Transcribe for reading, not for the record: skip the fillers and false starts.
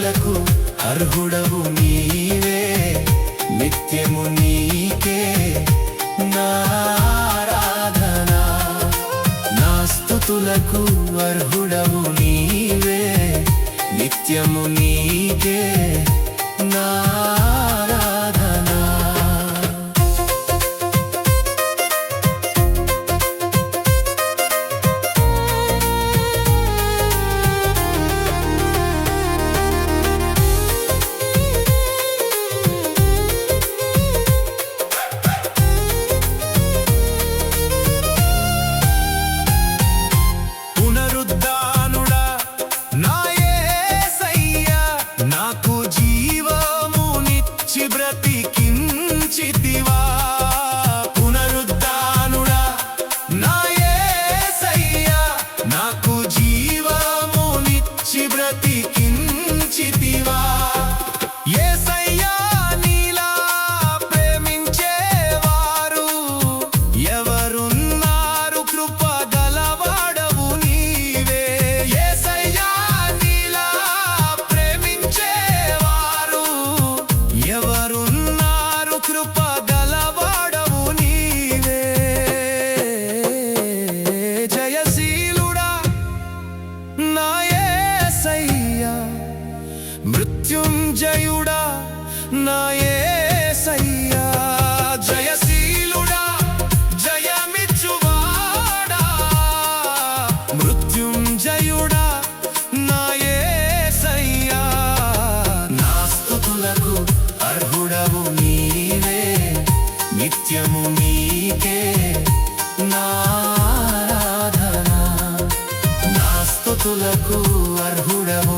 స్తుతులకు అర్హుడవు నీవే, నిత్యము నీకే నా ఆరాధన. నా స్తుతులకు అర్హుడవు నీవే, నిత్యము నీకే నా ఆరాధన. పునరుద్ధానుడా నా యేసయ్యా, నాకు జీవమునిచ్చి బ్రతికించితివా. పునరుద్ధానుడా నా యేసయ్యా, నాకు జీవమునిచ్చి బ్రతికించితివా. యేసయ్యా నీలా ప్రేమించేవారు ఎవరున్నారు? కృప గలవాడవు నీవే. యేసయ్యా నీలా ప్రేమించేవారు ఎవరున్నారు? కృప గలవాడవు నీవే. జయశీలుడా నా యేసయ్యా, మృత్యుంజయుడా నా యేసయ్యా. జయశీలుడా జయమిచ్చువాడా, మృత్యుంజయుడా నా యేసయ్యా. నా స్తుతులకు అర్హుడవు నీవే, నిత్యము నీకే నా ఆరాధన. నా స్తుతులకు అర్హుడవు